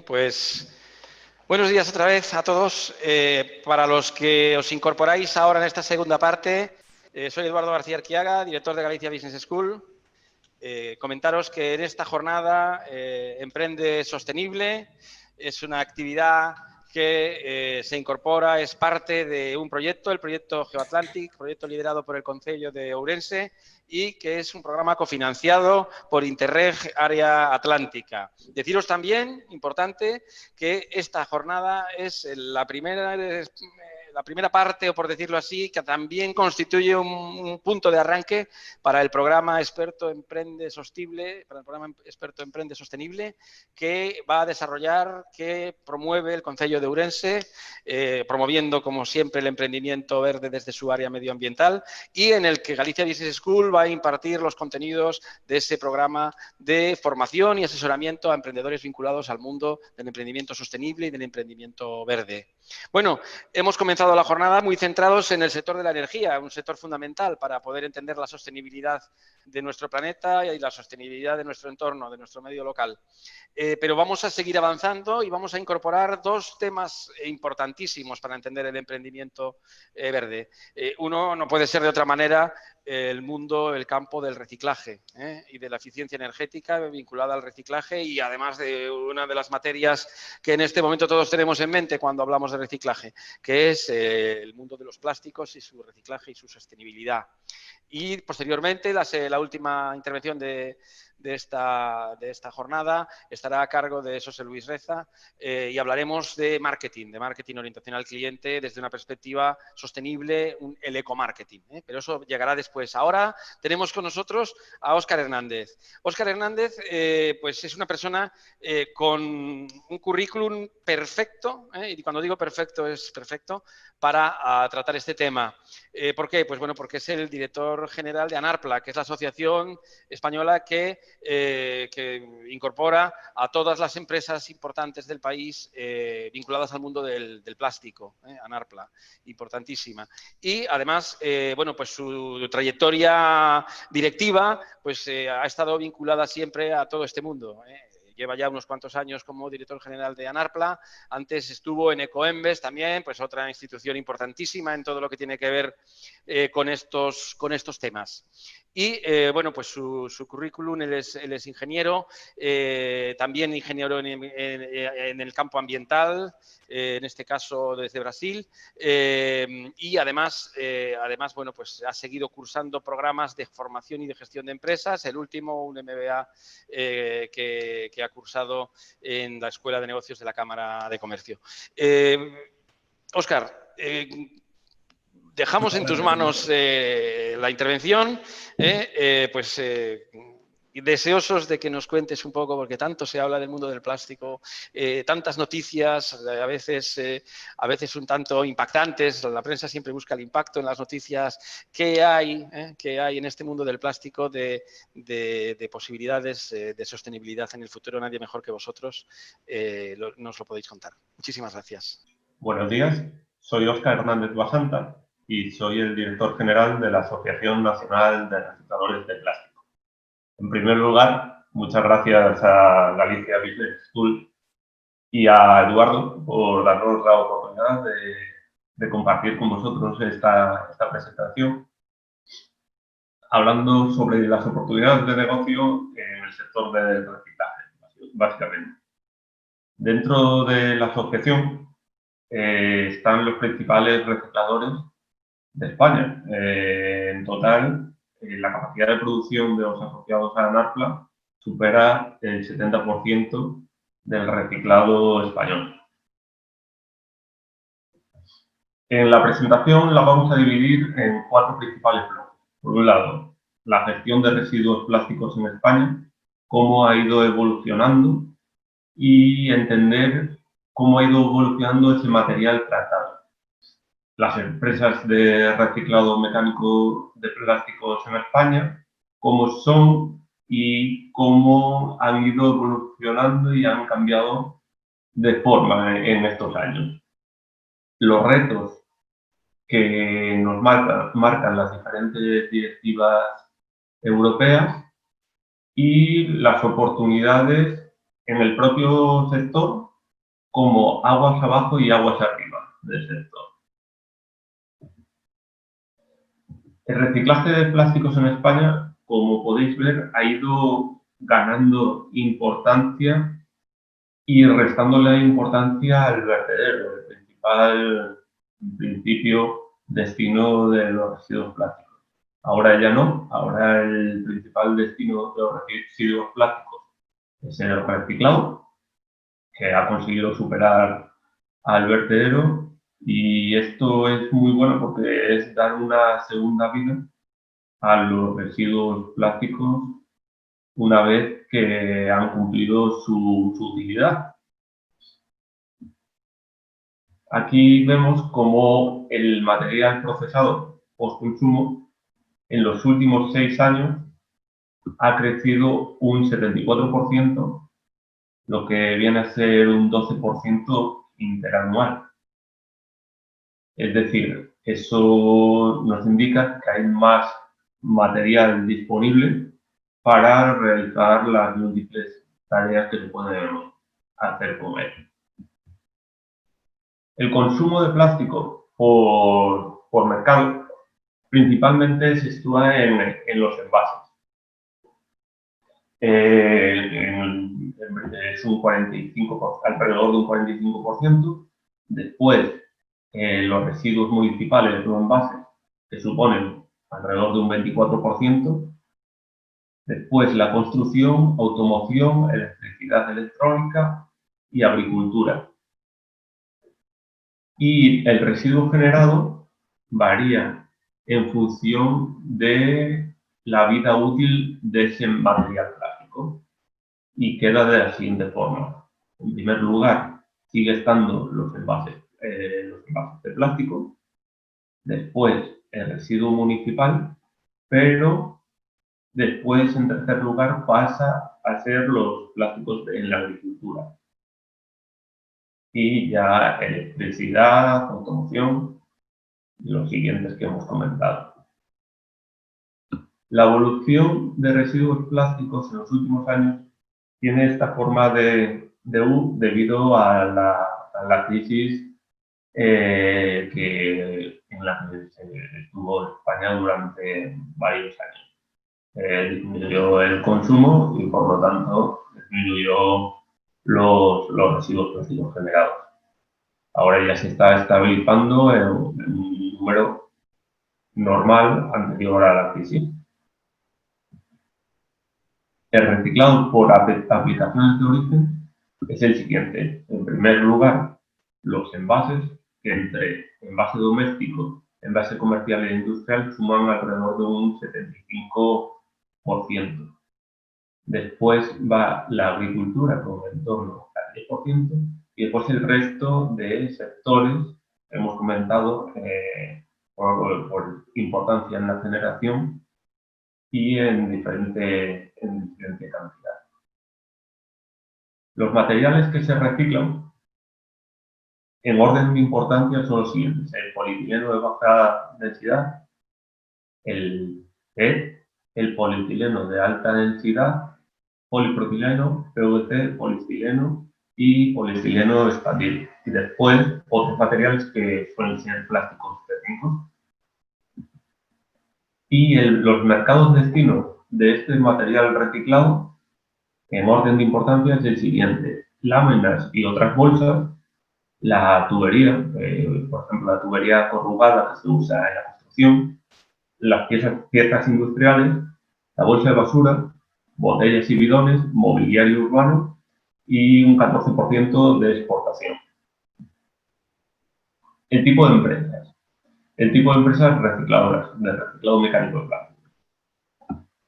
Pues buenos días otra vez a todos. Para los que os incorporáis ahora en esta segunda parte, soy Eduardo García Arquiaga, director de Galicia Business School. Comentaros que en esta jornada Emprende Sostenible es una actividad que se incorpora, es parte de un proyecto, el proyecto GeoAtlantic, proyecto liderado por el Concello de Ourense y que es un programa cofinanciado por Interreg Área Atlántica. Deciros también, importante, que esta jornada es la primera parte, o por decirlo así, que también constituye un punto de arranque para el programa Experto Emprende Sostenible, que va a desarrollar, que promueve el Concello de Ourense, promoviendo, como siempre, el emprendimiento verde desde su área medioambiental y en el que Galicia Business School va a impartir los contenidos de ese programa de formación y asesoramiento a emprendedores vinculados al mundo del emprendimiento sostenible y del emprendimiento verde. Bueno, hemos comenzado la jornada muy centrados en el sector de la energía, un sector fundamental para poder entender la sostenibilidad de nuestro planeta y la sostenibilidad de nuestro entorno, de nuestro medio local. Pero vamos a seguir avanzando y vamos a incorporar dos temas importantísimos para entender el emprendimiento verde. Uno no puede ser de otra manera el campo del reciclaje y de la eficiencia energética vinculada al reciclaje y además de una de las materias que en este momento todos tenemos en mente cuando hablamos de reciclaje, que es el mundo de los plásticos y su reciclaje y su sostenibilidad. Y posteriormente, la última intervención de esta jornada estará a cargo de José Luis Reza y hablaremos de marketing orientación al cliente desde una perspectiva sostenible, el ecomarketing. Pero eso llegará después. Ahora tenemos con nosotros a Óscar Hernández. Óscar Hernández pues es una persona con un currículum perfecto, y cuando digo perfecto es perfecto, para tratar este tema. ¿Por qué? Pues bueno, porque es el director general de ANARPLA, que es la asociación española que incorpora a todas las empresas importantes del país vinculadas al mundo del plástico, ANARPLA, importantísima. Y además, bueno, pues su trayectoria directiva pues ha estado vinculada siempre a todo este mundo. Lleva ya unos cuantos años como director general de ANARPLA. Antes estuvo en Ecoembes también, pues otra institución importantísima en todo lo que tiene que ver con estos temas. Y, bueno, pues su currículum, él es ingeniero, también ingeniero en el campo ambiental, en este caso desde Brasil, y además, bueno, pues ha seguido cursando programas de formación y de gestión de empresas, el último, un MBA que ha cursado en la Escuela de Negocios de la Cámara de Comercio. Óscar, dejamos en tus manos la intervención, deseosos de que nos cuentes un poco, porque tanto se habla del mundo del plástico, tantas noticias, a veces un tanto impactantes. La prensa siempre busca el impacto en las noticias. ¿Qué hay en este mundo del plástico de posibilidades de sostenibilidad en el futuro? Nadie mejor que vosotros nos lo podéis contar. Muchísimas gracias. Buenos días, soy Óscar Hernández Basanta y soy el director general de la Asociación Nacional de Recicladores de Plástico. En primer lugar, muchas gracias a Galicia Business School y a Eduardo por darnos la oportunidad de compartir con vosotros esta presentación, hablando sobre las oportunidades de negocio en el sector del reciclaje, básicamente. Dentro de la asociación están los principales recicladores de España. En total, la capacidad de producción de los asociados a ANARPLA supera el 70% del reciclado español. En la presentación la vamos a dividir en 4 principales bloques. Por un lado, la gestión de residuos plásticos en España, cómo ha ido evolucionando y entender cómo ha ido evolucionando ese material tratado. Las empresas de reciclado mecánico de plásticos en España, cómo son y cómo han ido evolucionando y han cambiado de forma en estos años. Los retos que nos marcan las diferentes directivas europeas y las oportunidades en el propio sector como aguas abajo y aguas arriba del sector. El reciclaje de plásticos en España, como podéis ver, ha ido ganando importancia y restándole importancia al vertedero, el principal, en principio, destino de los residuos plásticos. Ahora ya no, ahora el principal destino de los residuos plásticos es el reciclado, que ha conseguido superar al vertedero, y esto es muy bueno porque es dar una segunda vida a los residuos plásticos una vez que han cumplido su utilidad. Aquí vemos cómo el material procesado post-consumo en los últimos 6 años ha crecido un 74%, lo que viene a ser un 12% interanual. Es decir, eso nos indica que hay más material disponible para realizar las múltiples tareas que se pueden hacer con él. El consumo de plástico por mercado principalmente se sitúa en los envases. Es un 45%, alrededor de un 45%. Después, los residuos municipales o envases, que suponen alrededor de un 24%. Después, la construcción, automoción, electricidad electrónica y agricultura. Y el residuo generado varía en función de la vida útil de ese material plástico y queda de la siguiente forma. En primer lugar, sigue estando los envases de plástico. Después, el residuo municipal, pero después, en tercer lugar, pasa a ser los plásticos en la agricultura. Y ya electricidad, automoción, los siguientes que hemos comentado. La evolución de residuos plásticos en los últimos años tiene esta forma de U debido a la crisis en la que estuvo España durante varios años. Disminuyó el consumo y, por lo tanto, disminuyó los residuos plásticos generados. Ahora ya se está estabilizando en un número normal anterior a la crisis. El reciclado por aplicaciones de origen es el siguiente. En primer lugar, los envases, que entre envase doméstico, envase comercial e industrial suman alrededor de un 75%. Después va la agricultura con en torno al 10%, y después el resto de sectores, hemos comentado, por importancia en la generación y en diferente cantidad. Los materiales que se reciclan en orden de importancia son los siguientes: el polietileno de baja densidad, el PET, el polietileno de alta densidad, polipropileno, PVC, polistileno y poliestileno espatil. Y después otros materiales que suelen ser plásticos técnicos. Y los mercados destinos de este material reciclado, en orden de importancia, es el siguiente: láminas y otras bolsas, la tubería, por ejemplo, la tubería corrugada que se usa en la construcción, las piezas industriales, la bolsa de basura, botellas y bidones, mobiliario urbano y un 14% de exportación. El tipo de empresas. El tipo de empresas recicladoras, de reciclado mecánico de plástico.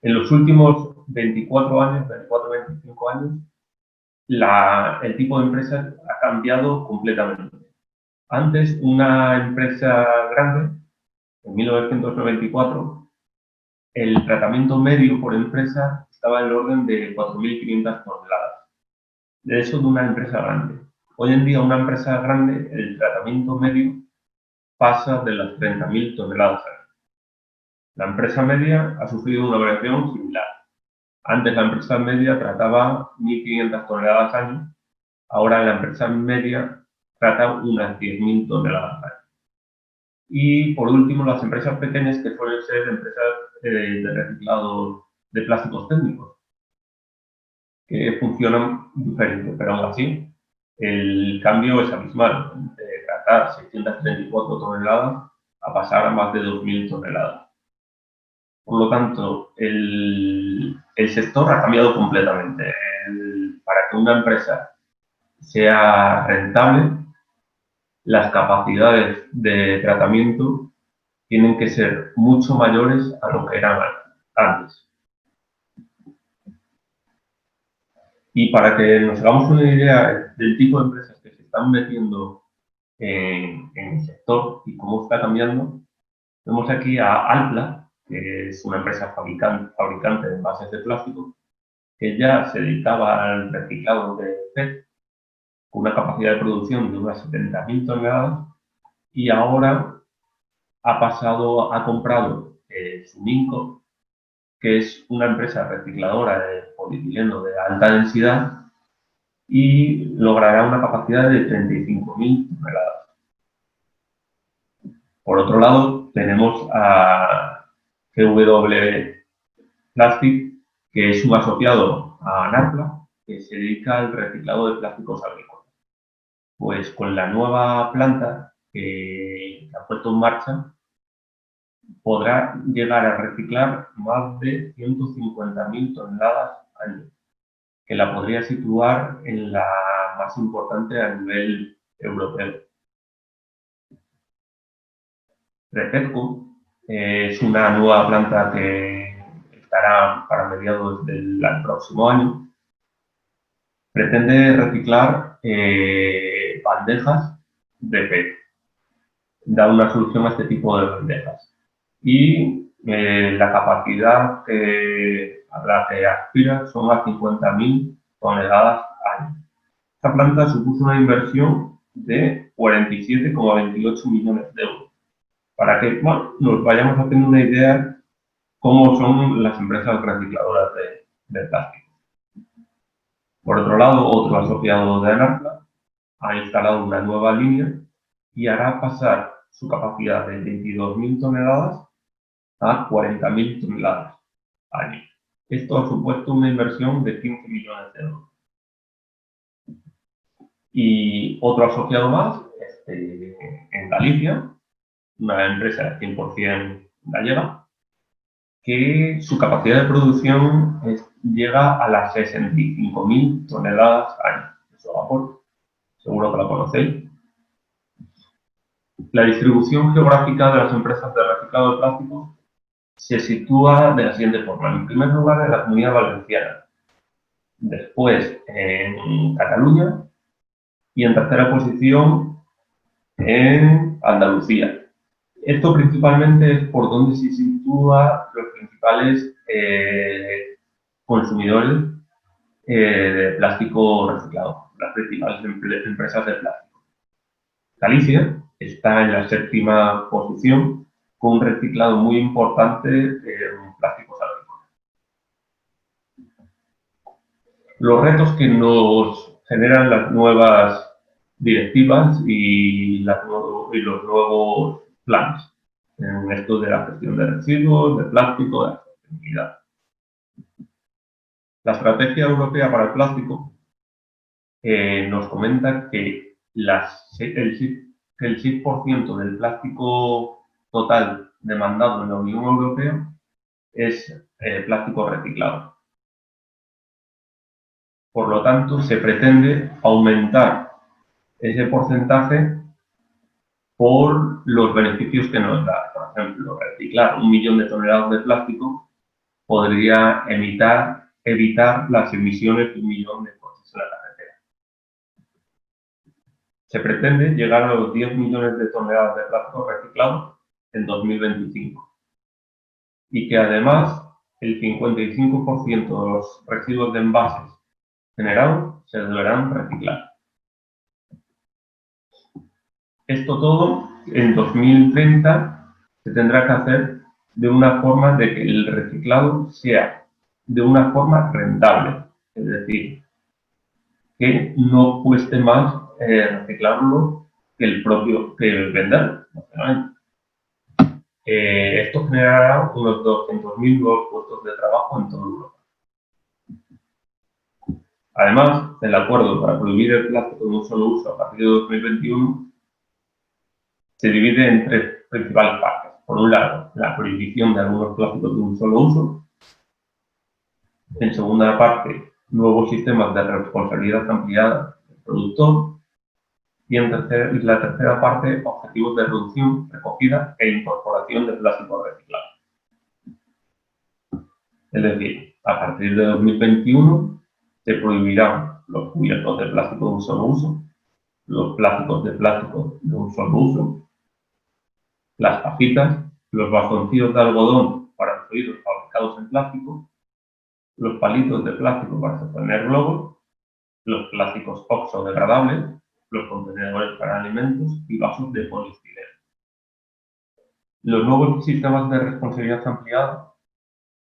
En los últimos 24 años, 24-25 años, el tipo de empresas ha cambiado completamente. Antes, una empresa grande, en 1994, el tratamiento medio por empresa estaba en el orden de 4.500 toneladas. De eso, de una empresa grande. Hoy en día, una empresa grande, el tratamiento medio pasa de las 30.000 toneladas al año. La empresa media ha sufrido una variación similar. Antes la empresa media trataba 1.500 toneladas al año Ahora la empresa media trata unas 10.000 toneladas al año. Y por último, las empresas pequeñas, que suelen ser empresas de reciclado de plásticos técnicos, que funcionan diferente, pero aún así el cambio es abismal, de tratar 634 toneladas a pasar a más de 2.000 toneladas. Por lo tanto, el sector ha cambiado completamente. Para que una empresa sea rentable, las capacidades de tratamiento tienen que ser mucho mayores a lo que eran antes. Y para que nos hagamos una idea del tipo de empresas que se están metiendo en el sector y cómo está cambiando, vemos aquí a Alpla, que es una empresa fabricante de envases de plástico, que ya se dedicaba al reciclado de PET, con una capacidad de producción de unas 70.000 toneladas, y ahora ha comprado Suminco, que es una empresa recicladora de polietileno de alta densidad, y logrará una capacidad de 35.000 toneladas. Por otro lado, tenemos a GW Plastic, que es un asociado a Narpla, que se dedica al reciclado de plásticos agrícolas. Pues con la nueva planta que ha puesto en marcha, podrá llegar a reciclar más de 150.000 toneladas al año, que la podría situar en la más importante a nivel europeo. Repetco es una nueva planta que estará para mediados del próximo año. Pretende reciclar bandejas de PET. Da una solución a este tipo de bandejas. Y la capacidad a la que aspira son a 50.000 toneladas al año. Esta planta supuso una inversión de 47,28 millones de euros. Para que nos vayamos haciendo una idea cómo son las empresas recicladoras de plástico. Por otro lado, otro asociado de Anarpla ha instalado una nueva línea y hará pasar su capacidad de 22.000 toneladas a 40.000 toneladas al año. Esto ha supuesto una inversión de 15 millones de euros. Y otro asociado más, en Galicia, una empresa 100% gallega, que su capacidad de producción llega a las 65.000 toneladas al año. Eso vapor, seguro que lo conocéis. La distribución geográfica de las empresas de reciclado de plástico se sitúa de la siguiente forma. En primer lugar, en la Comunidad Valenciana, después en Cataluña y en tercera posición en Andalucía. Esto principalmente es por donde se sitúan los principales consumidores de plástico reciclado, las principales empresas de plástico. Galicia está en la séptima posición con un reciclado muy importante en plásticos agrícolas. Los retos que nos generan las nuevas directivas y los nuevos planes en esto de la gestión de residuos, de plástico, de la sostenibilidad. La Estrategia Europea para el Plástico nos comenta que el 6% del plástico total demandado en la Unión Europea es plástico reciclado. Por lo tanto, se pretende aumentar ese porcentaje por los beneficios que nos da. Por ejemplo, reciclar 1 millón de toneladas de plástico podría evitar las emisiones de 1 millón de coches en la carretera. Se pretende llegar a los 10 millones de toneladas de plástico reciclado en 2025 y que además el 55% de los residuos de envases generados se deberán reciclar. Esto todo en 2030 se tendrá que hacer de una forma de que el reciclado sea de una forma rentable, es decir, que no cueste más reciclarlo que venderlo. Esto generará unos 200.000 nuevos puestos de trabajo en toda Europa. Además, el acuerdo para prohibir el plástico de un solo uso a partir de 2021 se divide en tres principales partes. Por un lado, la prohibición de algunos plásticos de un solo uso. En segunda parte, nuevos sistemas de responsabilidad ampliada del productor. Y en la tercera parte, objetivos de reducción, recogida e incorporación de plástico reciclado. Es decir, a partir de 2021 se prohibirán los cubiertos de plástico de un solo uso, los plásticos de plástico de un solo uso, las tapitas, los bastoncillos de algodón para los oídos fabricados en plástico, los palitos de plástico para sostener globos, los plásticos oxodegradables, los contenedores para alimentos y vasos de poliestireno. Los nuevos sistemas de responsabilidad ampliada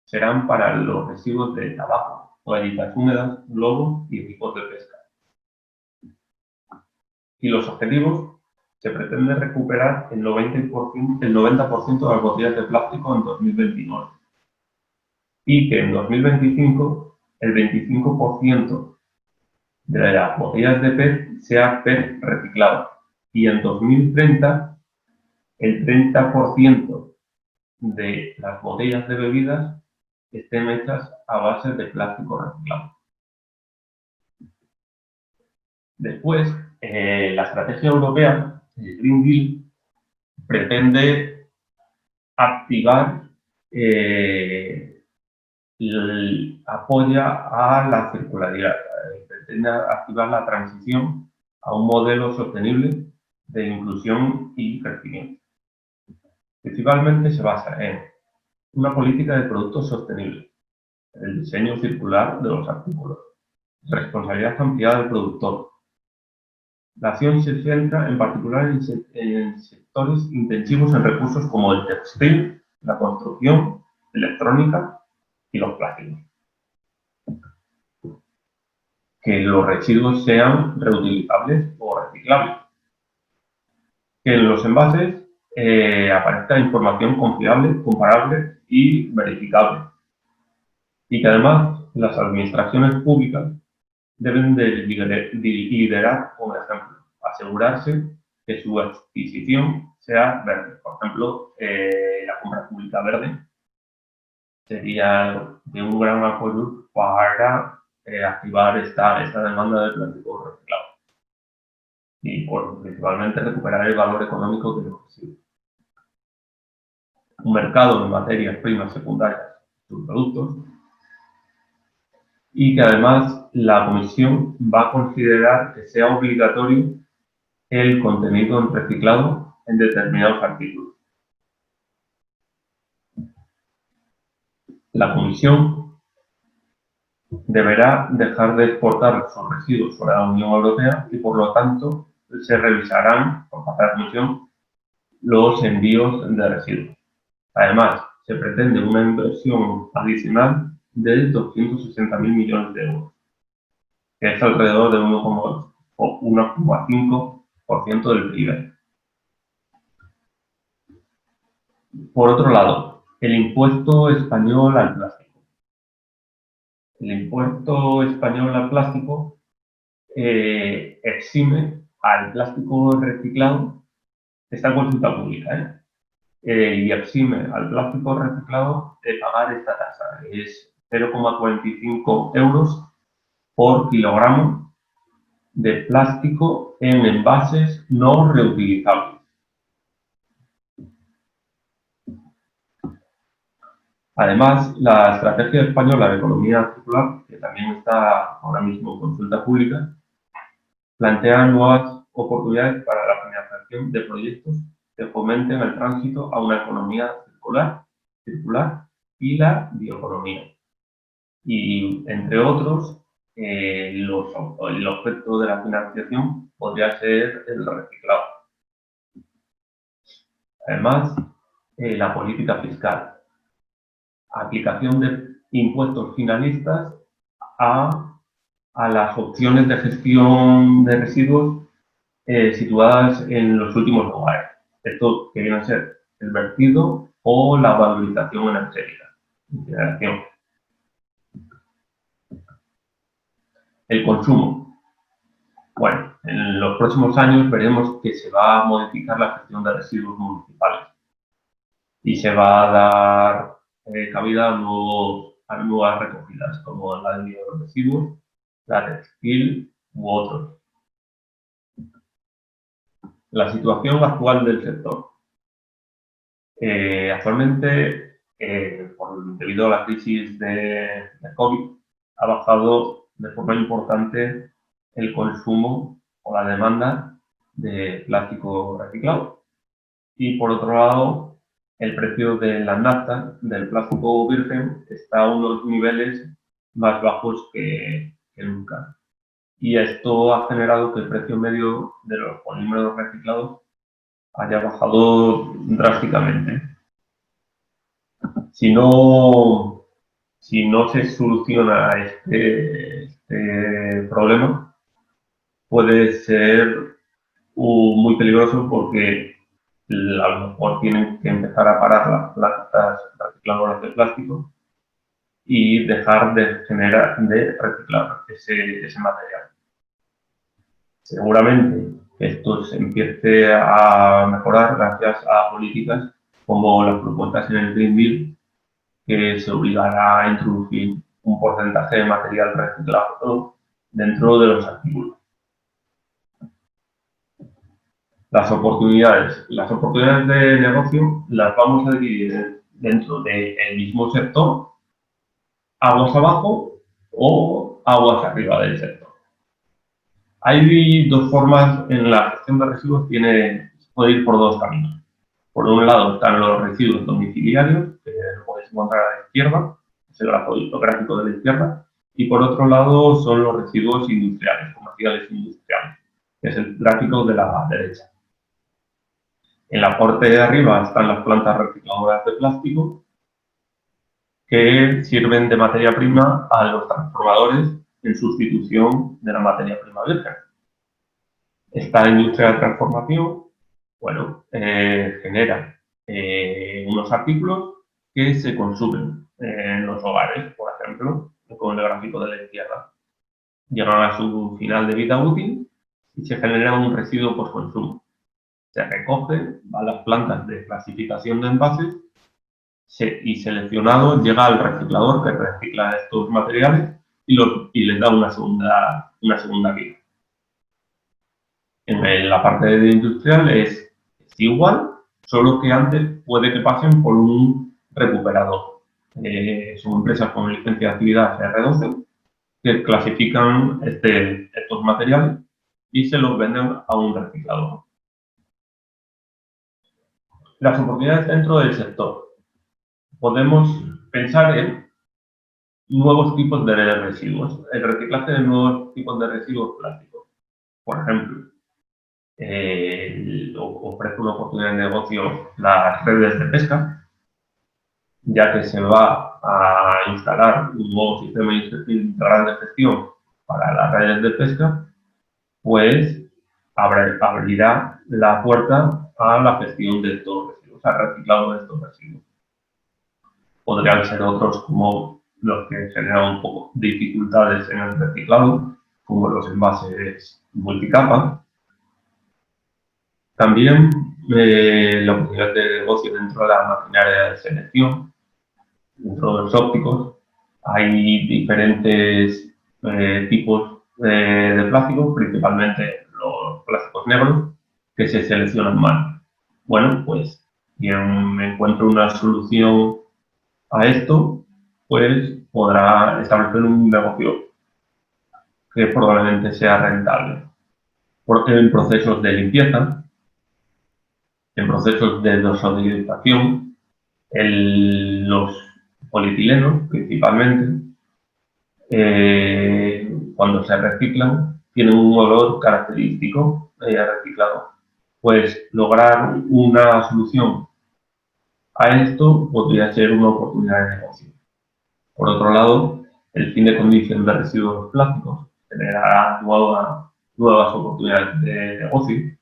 serán para los residuos de tabaco, toallitas húmedas, globos y equipos de pesca. Y los objetivos, se pretende recuperar el 90% de las botellas de plástico en 2029 y que en 2025 el 25% de las botellas de PET sea PET reciclado y en 2030 el 30% de las botellas de bebidas estén hechas a base de plástico reciclado. Después, la estrategia europea, el Green Deal, pretende activar, apoya a la circularidad, pretende activar la transición a un modelo sostenible de inclusión y crecimiento. Principalmente se basa en una política de productos sostenibles, el diseño circular de los artículos, responsabilidad ampliada del productor. La acción se centra en particular en sectores intensivos en recursos como el textil, la construcción, electrónica y los plásticos. Que los residuos sean reutilizables o reciclables. Que en los envases aparezca información confiable, comparable y verificable. Y que además las administraciones públicas deben de liderar un ejemplo, asegurarse que su adquisición sea verde. Por ejemplo, la compra pública verde sería de un gran apoyo para activar esta demanda de plástico reciclado y principalmente recuperar el valor económico de los residuos. Un mercado de materias primas secundarias, sus productos, y que además la Comisión va a considerar que sea obligatorio el contenido en reciclado en determinados artículos. La Comisión deberá dejar de exportar sus residuos fuera de la Unión Europea y, por lo tanto, se revisarán, por parte de la Comisión, los envíos de residuos. Además, se pretende una inversión adicional de 260.000 millones de euros, que es alrededor de 1,5% del PIB. Por otro lado, el impuesto español al plástico. El impuesto español al plástico exime al plástico reciclado, está en consulta pública, y exime al plástico reciclado de pagar esta tasa. Es 0,45 euros por kilogramo de plástico en envases no reutilizables. Además, la estrategia española de economía circular, que también está ahora mismo en consulta pública, plantea nuevas oportunidades para la financiación de proyectos que fomenten el tránsito a una economía circular y la bioeconomía. Y, entre otros, el objeto de la financiación podría ser el reciclado. Además, la política fiscal. Aplicación de impuestos finalistas a a las opciones de gestión de residuos situadas en los últimos lugares. Esto que viene a ser el vertido o la valorización energética. Incineración. El consumo. Bueno, en los próximos años veremos que se va a modificar la gestión de residuos municipales y se va a dar cabida a nuevas recogidas, como la de bioresiduos, la textil u otros. La situación actual del sector. Actualmente, debido a la crisis de COVID, ha bajado de forma importante el consumo o la demanda de plástico reciclado. Y por otro lado, el precio de la nafta, del plástico virgen, está a unos niveles más bajos que nunca. Y esto ha generado que el precio medio de los polímeros reciclados haya bajado drásticamente. Si no se soluciona este problema, puede ser muy peligroso porque a lo mejor tienen que empezar a parar las plantas recicladoras de plástico y dejar de reciclar ese material. Seguramente esto se empiece a mejorar gracias a políticas como las propuestas en el Green Deal, que se obligará a introducir un porcentaje de material reciclado dentro de los artículos. Las oportunidades de negocio las vamos a dividir dentro del mismo sector, aguas abajo o aguas arriba del sector. Hay dos formas en la gestión de residuos, se puede ir por dos caminos. Por un lado están los residuos domiciliarios, que lo podéis encontrar a la izquierda, es el gráfico de la izquierda, y por otro lado son los residuos industriales, comerciales industriales, que es el gráfico de la derecha. En la parte de arriba están las plantas recicladoras de plástico, que sirven de materia prima a los transformadores en sustitución de la materia prima virgen. Esta industria de transformación, bueno, genera unos artículos que se consumen en los hogares, por ejemplo, con el gráfico de la izquierda. Llegan a su final de vida útil y se genera un residuo postconsumo. Se recoge a las plantas de clasificación de envases y seleccionado llega al reciclador que recicla estos materiales y les da una segunda vida. En la parte de industrial es igual, solo que antes puede que pasen por un recuperador. Son empresas con licencia de actividad R12 que clasifican estos materiales y se los venden a un reciclador. Las oportunidades dentro del sector. Podemos pensar en nuevos tipos de residuos, el reciclaje de nuevos tipos de residuos plásticos. Por ejemplo, ofrece una oportunidad de negocio las redes de pesca, ya que se va a instalar un nuevo sistema integral de gestión para las redes de pesca, pues abrirá la puerta a la gestión de estos residuos, al reciclado de estos residuos. Podrían ser otros como los que generan un poco de dificultades en el reciclado, como los envases multicapa. También la oportunidad de negocio dentro de la maquinaria de selección, dentro de los ópticos. Hay diferentes tipos de plásticos, principalmente los plásticos negros, que se seleccionan mal. Bueno, pues quien encuentre una solución a esto, pues podrá establecer un negocio que probablemente sea rentable. En procesos de limpieza, en procesos de desodorización, los polietilenos principalmente, cuando se reciclan, tienen un olor característico reciclado. Pues lograr una solución a esto podría ser una oportunidad de negocio. Por otro lado, el fin de condición de residuos plásticos generará nuevas oportunidades de negocio.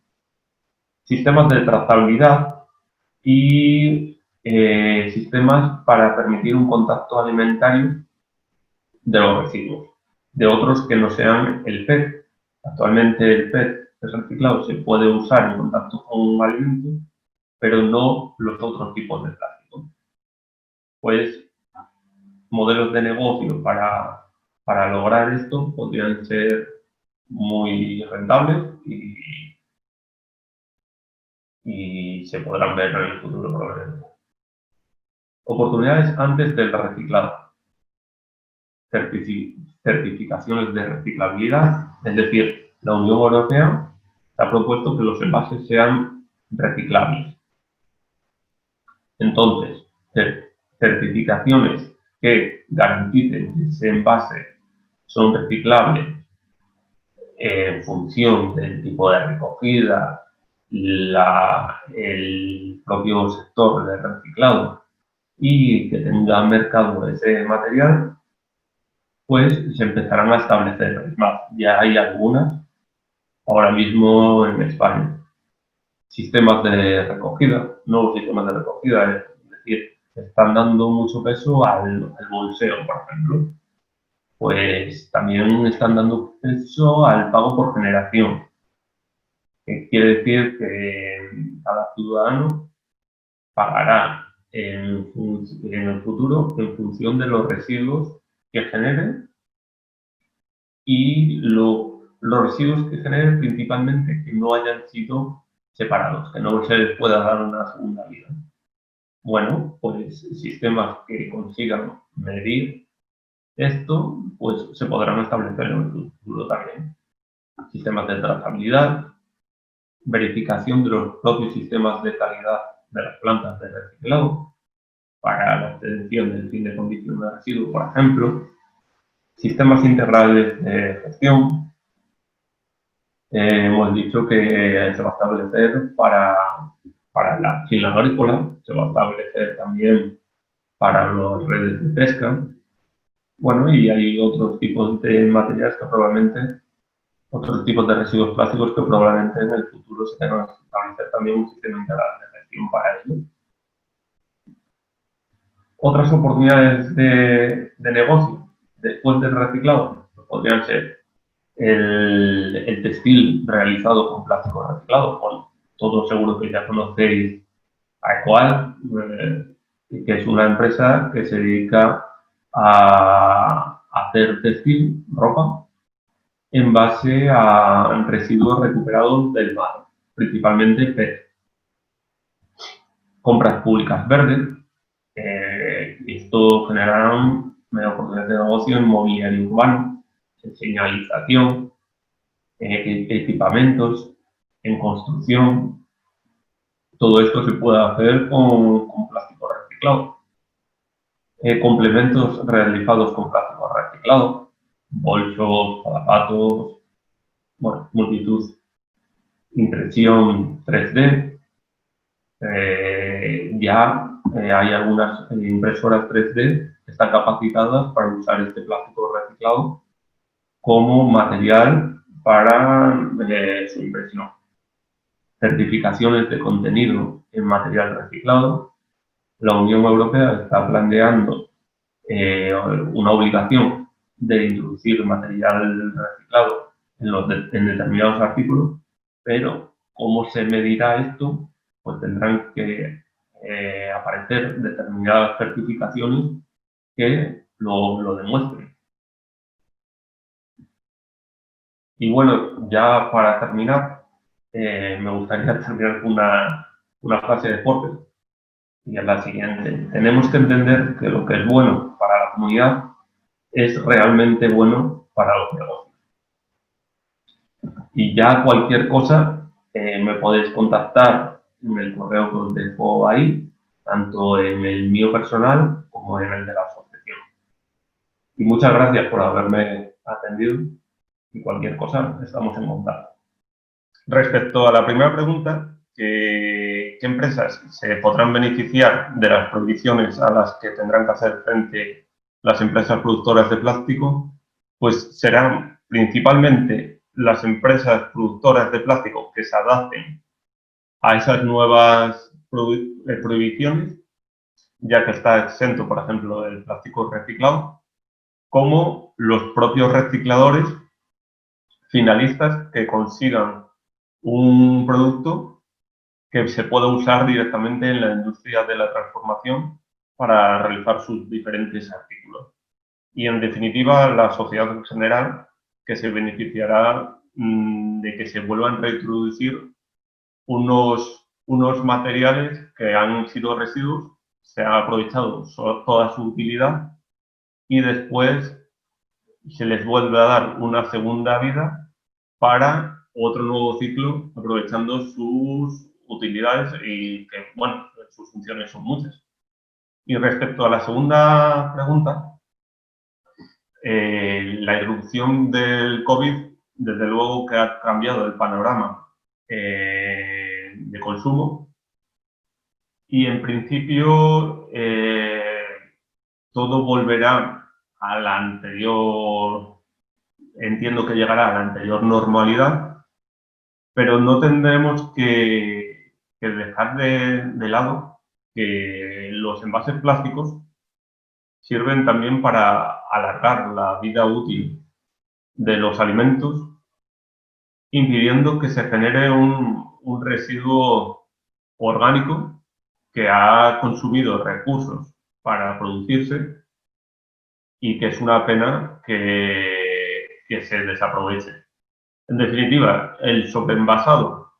Sistemas de trazabilidad y sistemas para permitir un contacto alimentario de los residuos, de otros que no sean el PET. Actualmente el PET reciclado se puede usar en contacto con un alimento, pero no los otros tipos de plástico. Pues modelos de negocio para lograr esto podrían ser muy rentables y se podrán ver en el futuro probablemente. Oportunidades antes del reciclado. Certificaciones de reciclabilidad, es decir, la Unión Europea ha propuesto que los envases sean reciclables. Entonces, certificaciones que garanticen que ese envase son reciclables en función del tipo de recogida, el propio sector de reciclado y que tenga mercado ese material, pues se empezarán a establecer. Es más, ya hay algunas ahora mismo en España. Sistemas de recogida, nuevos sistemas de recogida, es decir, están dando mucho peso al bolseo, por ejemplo. Pues también están dando peso al pago por generación, que quiere decir que cada ciudadano pagará en el futuro en función de los residuos que genere y los residuos que generen principalmente que no hayan sido separados, que no se les pueda dar una segunda vida. Bueno, pues sistemas que consigan medir esto, pues se podrán establecer en el futuro también. Sistemas de trazabilidad, verificación de los propios sistemas de calidad de las plantas de reciclado para la obtención del fin de condición de residuos, por ejemplo, sistemas integrales de gestión. Hemos dicho que se va a establecer para la actividad agrícola, se va a establecer también para las redes de pesca. Bueno, y hay otros tipos de materiales que probablemente, otros tipos de residuos plásticos que probablemente en el futuro se tengan que establecer también un sistema integral de gestión para ello. Otras oportunidades de negocio después del reciclado podrían ser el textil realizado con plástico reciclado. Bueno, todos seguro que ya conocéis a Ecoal, que es una empresa que se dedica a hacer textil, ropa, en base a residuos recuperados del mar, principalmente PET. Compras públicas verdes. Esto generará oportunidades de negocio en mobiliario urbano, en señalización, equipamientos, en construcción. Todo esto se puede hacer con plástico reciclado. Complementos realizados con plástico reciclado, bolsos, zapatos, bueno, multitud. Impresión 3D. Hay algunas impresoras 3D que están capacitadas para usar este plástico reciclado como material para su impresión. Certificaciones de contenido en material reciclado. La Unión Europea está planteando una obligación de introducir material reciclado en determinados artículos, pero ¿cómo se medirá esto? Pues tendrán que aparecer determinadas certificaciones que lo demuestren. Y bueno, ya para terminar, me gustaría terminar con una frase de Porter, y es la siguiente: tenemos que entender que lo que es bueno para la comunidad es realmente bueno para los negocios. Y ya cualquier cosa me podéis contactar en el correo que os dejo ahí, tanto en el mío personal como en el de la asociación. Y muchas gracias por haberme atendido y cualquier cosa estamos en contacto. Respecto a la primera pregunta, ¿qué empresas se podrán beneficiar de las prohibiciones a las que tendrán que hacer frente las empresas productoras de plástico? Pues serán principalmente las empresas productoras de plástico que se adapten a esas nuevas prohibiciones, ya que está exento, por ejemplo, el plástico reciclado, como los propios recicladores finalistas que consigan un producto que se pueda usar directamente en la industria de la transformación para realizar sus diferentes artículos. Y, en definitiva, la sociedad en general, que se beneficiará de que se vuelvan a reintroducir unos materiales que han sido residuos, se ha aprovechado toda su utilidad y después se les vuelve a dar una segunda vida para otro nuevo ciclo, aprovechando sus utilidades y que, bueno, sus funciones son muchas. Y respecto a la segunda pregunta, la irrupción del COVID, desde luego que ha cambiado el panorama de consumo y, en principio, todo volverá a la anterior, entiendo que llegará a la anterior normalidad, pero no tendremos que dejar de lado que los envases plásticos sirven también para alargar la vida útil de los alimentos, impidiendo que se genere un residuo orgánico que ha consumido recursos para producirse y que es una pena que se desaproveche. En definitiva, el sobreenvasado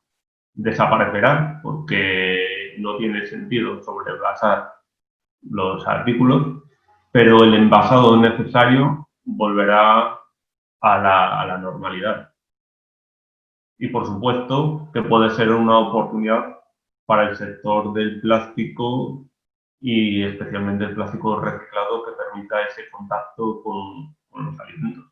desaparecerá porque no tiene sentido sobreenvasar los artículos, pero el envasado necesario volverá a la normalidad. Y, por supuesto, que puede ser una oportunidad para el sector del plástico y especialmente el plástico reciclado que permita ese contacto con los alimentos.